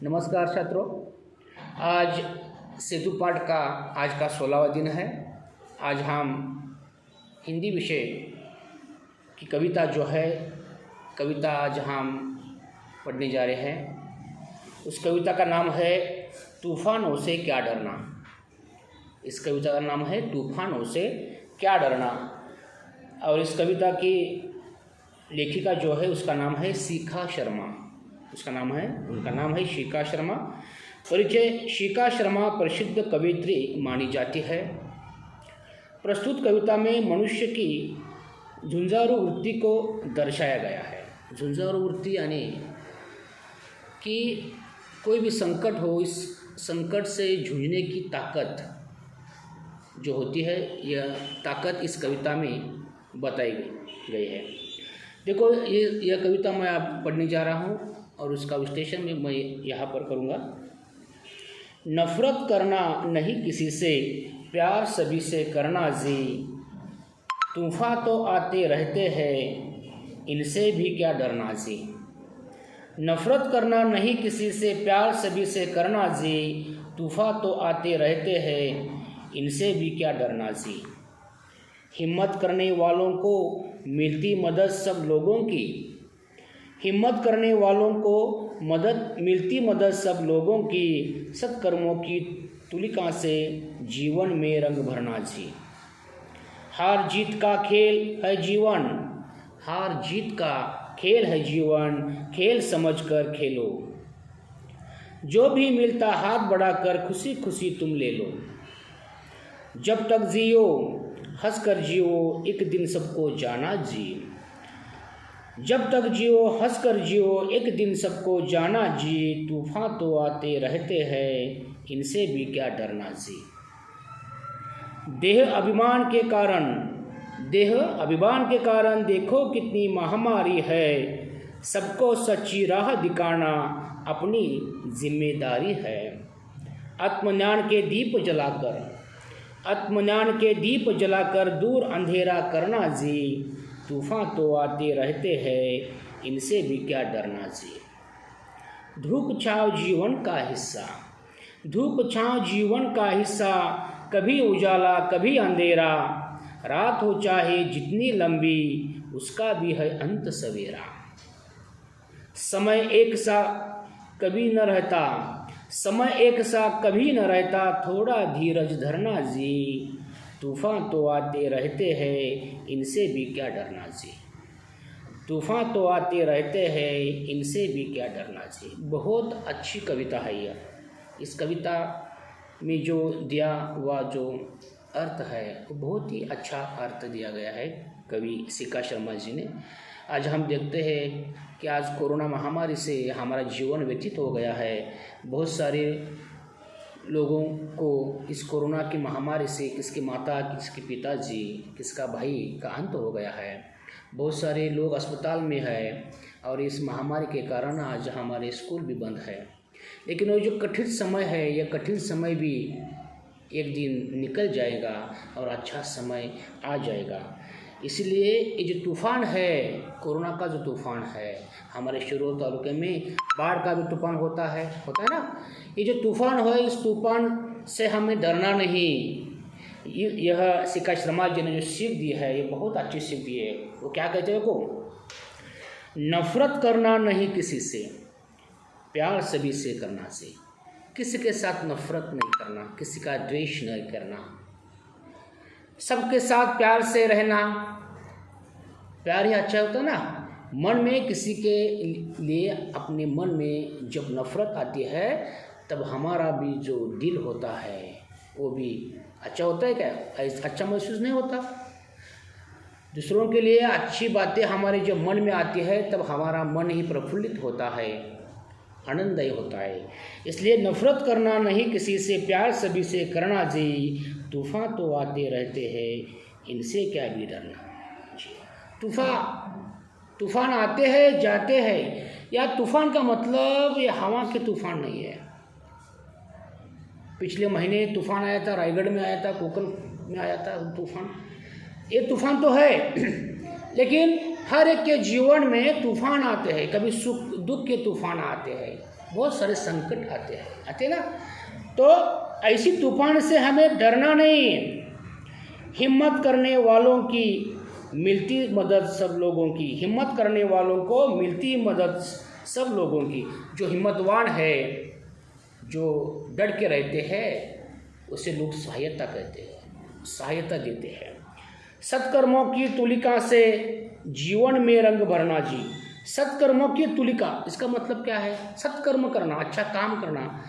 नमस्कार छात्रों। आज सेतु पाठ का आज का 16वां दिन है। आज हम हिंदी विषय की कविता आज हम पढ़ने जा रहे हैं। उस कविता का नाम है तूफानों से क्या डरना। इस कविता का नाम है तूफानों से क्या डरना। और इस कविता की लेखिका उसका नाम है शिखा शर्मा। उनका नाम है शिखा शर्मा। परिचय: शिखा शर्मा प्रसिद्ध कवयित्री मानी जाती है। प्रस्तुत कविता में मनुष्य की झुंझारू वृत्ति को दर्शाया गया है। झुंझारू वृत्ति यानी कि कोई भी संकट हो, इस संकट से जूझने की ताकत जो होती है, यह ताकत इस कविता में बताई गई है। देखो, यह कविता मैं आप पढ़ने जा रहा हूँ और उसका विश्लेषण में मैं यहाँ पर करूँगा। नफ़रत करना नहीं किसी से, प्यार सभी से करना जी। तूफ़ान तो आते रहते हैं, इनसे भी क्या डरना जी। नफ़रत करना नहीं किसी से, प्यार सभी से करना जी। तूफ़ान तो आते रहते हैं, इनसे भी क्या डरना जी। हिम्मत करने वालों को मिलती मदद सब लोगों की। हिम्मत करने वालों को मिलती मदद सब लोगों की। सत्कर्मों की तुलिका से जीवन में रंग भरना जी। हार जीत का खेल है जीवन, हार जीत का खेल है जीवन। खेल समझकर खेलो, जो भी मिलता हाथ बढ़ाकर खुशी खुशी तुम ले लो। जब तक जियो हंस कर जियो, एक दिन सबको जाना जी। जब तक जियो हंस कर जियो, एक दिन सबको जाना जी। तूफान तो आते रहते हैं, इनसे भी क्या डरना जी। देह अभिमान के कारण देखो कितनी महामारी है। सबको सच्ची राह दिखाना अपनी जिम्मेदारी है। आत्मज्ञान के दीप जलाकर दूर अंधेरा करना जी। तूफान तो आते रहते हैं, इनसे भी क्या डरना जी। धूप छाँव जीवन का हिस्सा, कभी उजाला कभी अंधेरा। रात हो चाहे जितनी लंबी, उसका भी है अंत सवेरा। समय एक सा कभी न रहता, थोड़ा धीरज धरना जी। तूफान तो आते रहते हैं, इनसे भी क्या डरना जी। तूफान तो आते रहते हैं, इनसे भी क्या डरना जी। बहुत अच्छी कविता है यह। इस कविता में जो दिया हुआ जो अर्थ है, वो बहुत ही अच्छा अर्थ दिया गया है कवि शिखा शर्मा जी ने। आज हम देखते हैं कि आज कोरोना महामारी से हमारा जीवन व्यतीत हो गया है। बहुत सारे लोगों को इस कोरोना की महामारी से किसकी माता, किसके पिताजी, किसका भाई का अंत हो गया है। बहुत सारे लोग अस्पताल में है और इस महामारी के कारण आज हमारे स्कूल भी बंद है। लेकिन वो जो कठिन समय है, यह कठिन समय भी एक दिन निकल जाएगा और अच्छा समय आ जाएगा। इसलिए ये जो तूफ़ान है, कोरोना का जो तूफ़ान है, हमारे शिरोर तालुके में बाढ़ का भी तूफ़ान होता है ना। ये जो तूफ़ान है, इस तूफ़ान से हमें डरना नहीं। यह शिखा शर्मा जी ने जो सीख दी है, ये बहुत अच्छी सीख दी है। वो क्या कहते हैं, को नफ़रत करना नहीं किसी से, प्यार सभी से करना से। किसी के साथ नफ़रत नहीं करना, किसी का द्वेष नहीं करना, सबके साथ प्यार से रहना। प्यार ही अच्छा होता ना। मन में किसी के लिए, अपने मन में जब नफ़रत आती है, तब हमारा भी जो दिल होता है वो भी अच्छा होता है। क्या अच्छा महसूस नहीं होता? दूसरों के लिए अच्छी बातें हमारे जब मन में आती है, तब हमारा मन ही प्रफुल्लित होता है, आनंददायी होता है। इसलिए नफ़रत करना नहीं किसी से, प्यार सभी से करना जी। तूफ़ान तो आते रहते हैं, इनसे क्या भी डरना। तूफ़ान आते हैं जाते हैं। या तूफ़ान का मतलब ये हवा के तूफ़ान नहीं है। पिछले महीने तूफ़ान आया था, रायगढ़ में आया था, कोकण में आया था तूफ़ान। ये तूफ़ान तो है, लेकिन हर एक के जीवन में तूफ़ान आते हैं। कभी सुख दुख के तूफ़ान आते हैं, बहुत सारे संकट आते ना। तो ऐसी तूफान से हमें डरना नहीं। हिम्मत करने वालों की मिलती मदद सब लोगों की, हिम्मत करने वालों को मिलती मदद सब लोगों की। जो हिम्मतवान है, जो डट के रहते हैं, उसे लोग सहायता कहते हैं, सहायता देते हैं। सत्कर्मों की तुलिका से जीवन में रंग भरना जी। सत्कर्मों की तुलिका, इसका मतलब क्या है? सत्कर्म करना, अच्छा काम करना।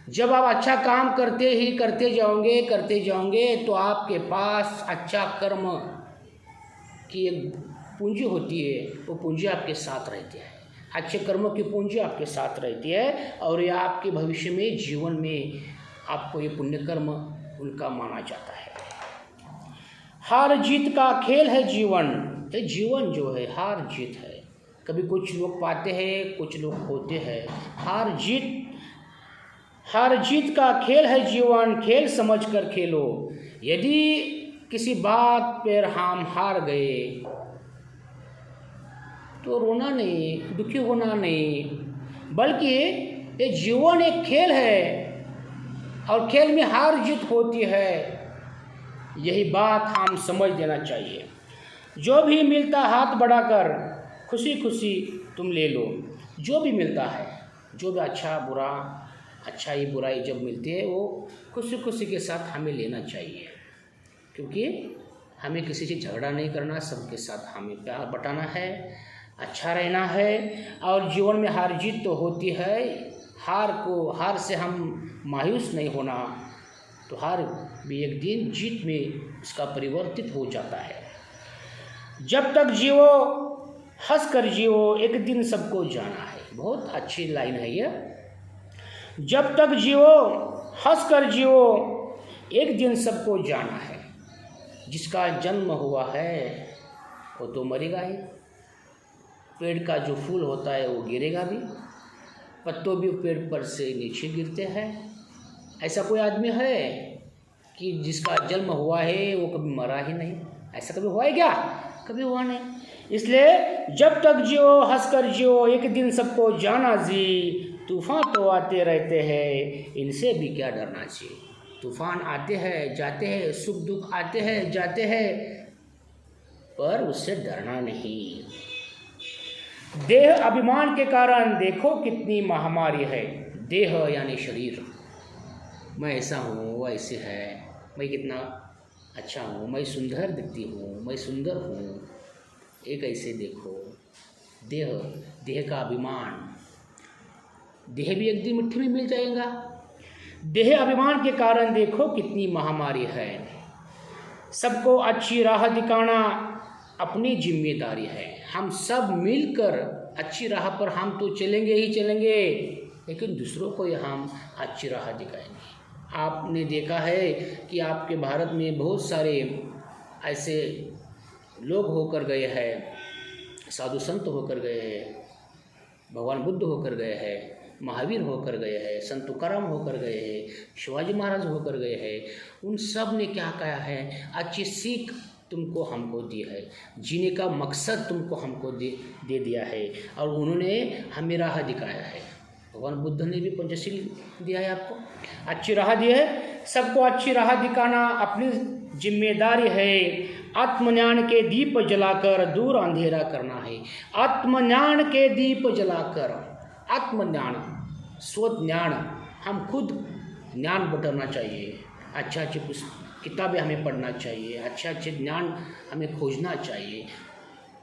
जब आप अच्छा काम करते जाओगे तो आपके पास अच्छा कर्म की एक पूंजी होती है, वो पूंजी आपके साथ रहती है। अच्छे कर्मों की पूंजी आपके साथ रहती है और ये आपके भविष्य में, जीवन में आपको ये पुण्य कर्म उनका माना जाता है। हार जीत का खेल है जीवन। ये जीवन जो है हार जीत है। कभी कुछ लोग पाते हैं, कुछ लोग खोते हैं। हार जीत का खेल है जीवन, खेल समझकर खेलो। यदि किसी बात पर हम हार गए तो रोना नहीं, दुखी होना नहीं, बल्कि ये जीवन एक खेल है और खेल में हार जीत होती है। यही बात हम समझ देना चाहिए। जो भी मिलता हाथ बढ़ाकर खुशी खुशी तुम ले लो। जो भी मिलता है, जो भी अच्छा बुरा, अच्छाई बुराई जब मिलती है, वो खुशी खुशी के साथ हमें लेना चाहिए, क्योंकि हमें किसी से झगड़ा नहीं करना, सबके साथ हमें प्यार बटाना है, अच्छा रहना है। और जीवन में हार जीत तो होती है, हार से हम मायूस नहीं होना, तो हार भी एक दिन जीत में इसका परिवर्तित हो जाता है। जब तक जियो हंस कर जियो, एक दिन सबको जाना है। बहुत अच्छी लाइन है ये। जब तक जियो हंस कर जियो, एक दिन सबको जाना है। जिसका जन्म हुआ है वो तो मरेगा ही। पेड़ का जो फूल होता है वो गिरेगा भी, पत्तों भी पेड़ पर से नीचे गिरते हैं। ऐसा कोई आदमी है कि जिसका जन्म हुआ है वो कभी मरा ही नहीं? ऐसा कभी हुआ है क्या? कभी हुआ नहीं। इसलिए जब तक जियो हंस कर जियो, एक दिन सबको जाना जी। तूफान तो आते रहते हैं, इनसे भी क्या डरना जी। तूफान आते हैं जाते हैं, सुख दुख आते हैं जाते हैं, पर उससे डरना नहीं। देह अभिमान के कारण देखो कितनी महामारी है। देह यानी शरीर। मैं ऐसा हूँ, वो ऐसे है, मैं कितना अच्छा हूँ, मैं सुंदर दिखती हूँ, मैं सुंदर हूँ, एक ऐसे देखो। देह का अभिमान, देह भी एक दिन मिट्टी में मिल जाएगा। देह अभिमान के कारण देखो कितनी महामारी है। सबको अच्छी राह दिखाना अपनी जिम्मेदारी है। हम सब मिलकर अच्छी राह पर हम तो चलेंगे ही चलेंगे, लेकिन दूसरों को हम अच्छी राह दिखाएंगे। आपने देखा है कि आपके भारत में बहुत सारे ऐसे लोग होकर गए हैं, साधु संत होकर गए हैं, भगवान बुद्ध होकर गए हैं, महावीर होकर गए हैं, संत तुकाराम होकर गए हैं, शिवाजी महाराज होकर गए हैं। उन सब ने क्या कहा है? अच्छी सीख तुमको हमको दी है, जीने का मकसद तुमको हमको दे दिया है, और उन्होंने हमें राह दिखाया है। भगवान बुद्ध ने भी पंचशील दिया है आपको, अच्छी राह दी है। सबको अच्छी राह दिखाना अपनी जिम्मेदारी है। आत्मज्ञान के दीप जलाकर दूर अंधेरा करना है। आत्मज्ञान के दीप जलाकर, आत्मज्ञान स्वज्ञान, हम खुद ज्ञान बटोरना चाहिए। अच्छी किताबें हमें पढ़ना चाहिए, अच्छे ज्ञान हमें खोजना चाहिए।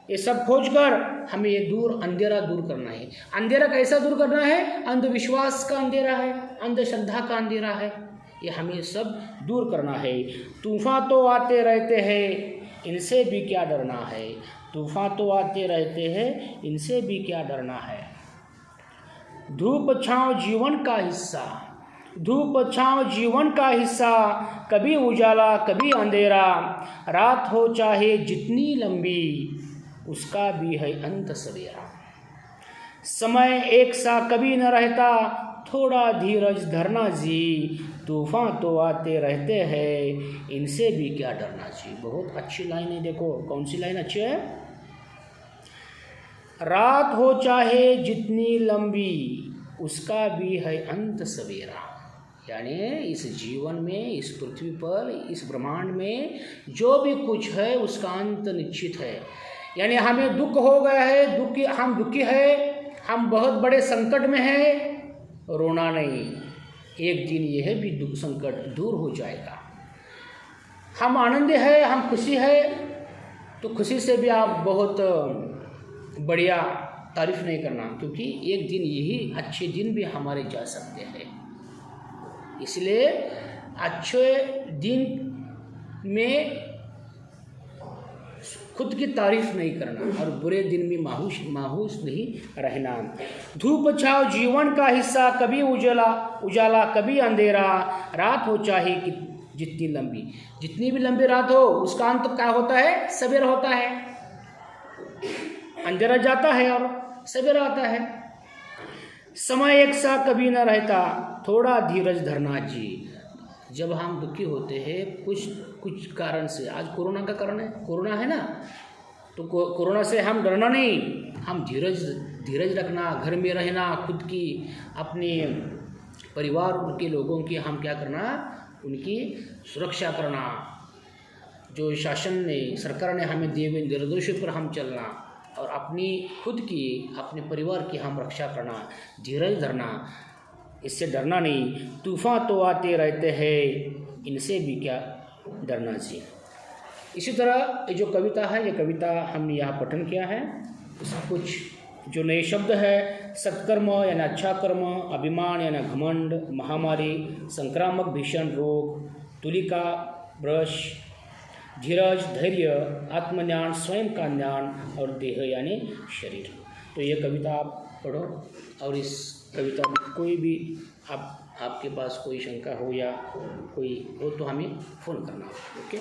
ये सब खोजकर हमें ये अंधेरा दूर करना है। अंधेरा कैसा दूर करना है? अंधविश्वास का अंधेरा है, अंधश्रद्धा का अंधेरा है, ये हमें सब दूर करना है। तूफान तो आते रहते हैं, इनसे भी क्या डरना है। तूफान तो आते रहते हैं, इनसे भी क्या डरना है। धूप छाँव जीवन का हिस्सा, धूप छाँव जीवन का हिस्सा, कभी उजाला कभी अंधेरा। रात हो चाहे जितनी लंबी, उसका भी है अंत सवेरा। समय एक सा कभी न रहता, थोड़ा धीरज धरना जी। तूफान तो आते रहते हैं, इनसे भी क्या डरना जी। बहुत अच्छी लाइन है। देखो कौन सी लाइन अच्छी है? रात हो चाहे जितनी लंबी, उसका भी है अंत सवेरा। यानी इस जीवन में, इस पृथ्वी पर, इस ब्रह्मांड में जो भी कुछ है उसका अंत निश्चित है। यानी हमें दुख हो गया है, हम दुखी है, हम बहुत बड़े संकट में हैं, रोना नहीं, एक दिन यह भी दुख संकट दूर हो जाएगा। हम आनंद है, हम खुशी है, तो खुशी से भी आप बहुत बढ़िया तारीफ नहीं करना, क्योंकि एक दिन यही अच्छे दिन भी हमारे जा सकते हैं। इसलिए अच्छे दिन में खुद की तारीफ नहीं करना और बुरे दिन में मायूस नहीं रहना। धूप छाँव जीवन का हिस्सा, कभी उजाला कभी अंधेरा, रात हो चाहे कि जितनी लंबी, जितनी भी लंबी रात हो उसका अंत क्या होता है? सवेरा होता है। अंधेरा जाता है और सवेरा आता है। समय एक सा कभी न रहता, थोड़ा धीरज धरना जी। जब हम दुखी होते हैं कुछ कारण से, आज कोरोना का कारण है, कोरोना है ना, तो कोरोना से हम डरना नहीं, हम धीरज रखना, घर में रहना, खुद की अपने परिवार के लोगों की हम क्या करना, उनकी सुरक्षा करना। जो शासन ने, सरकार ने हमें दिए हुए निर्देशों पर हम चलना और अपनी खुद की, अपने परिवार की हम रक्षा करना, धीरज धरना, इससे डरना नहीं। तूफ़ान तो आते रहते हैं, इनसे भी क्या डरना चाहिए। इसी तरह ये जो कविता है, ये कविता हमने यहाँ पठन किया है। इसमें कुछ जो नए शब्द है, सत्कर्म यानी अच्छा कर्म, अभिमान यानी घमंड, महामारी, संक्रामक भीषण रोग, तुलिका ब्रश, धीरज धैर्य, आत्मज्ञान स्वयं का ज्ञान और देह यानी शरीर। तो ये कविता आप पढ़ो और इस कविता में कोई भी आपके पास कोई शंका हो या कोई हो तो हमें फ़ोन करना। ओके।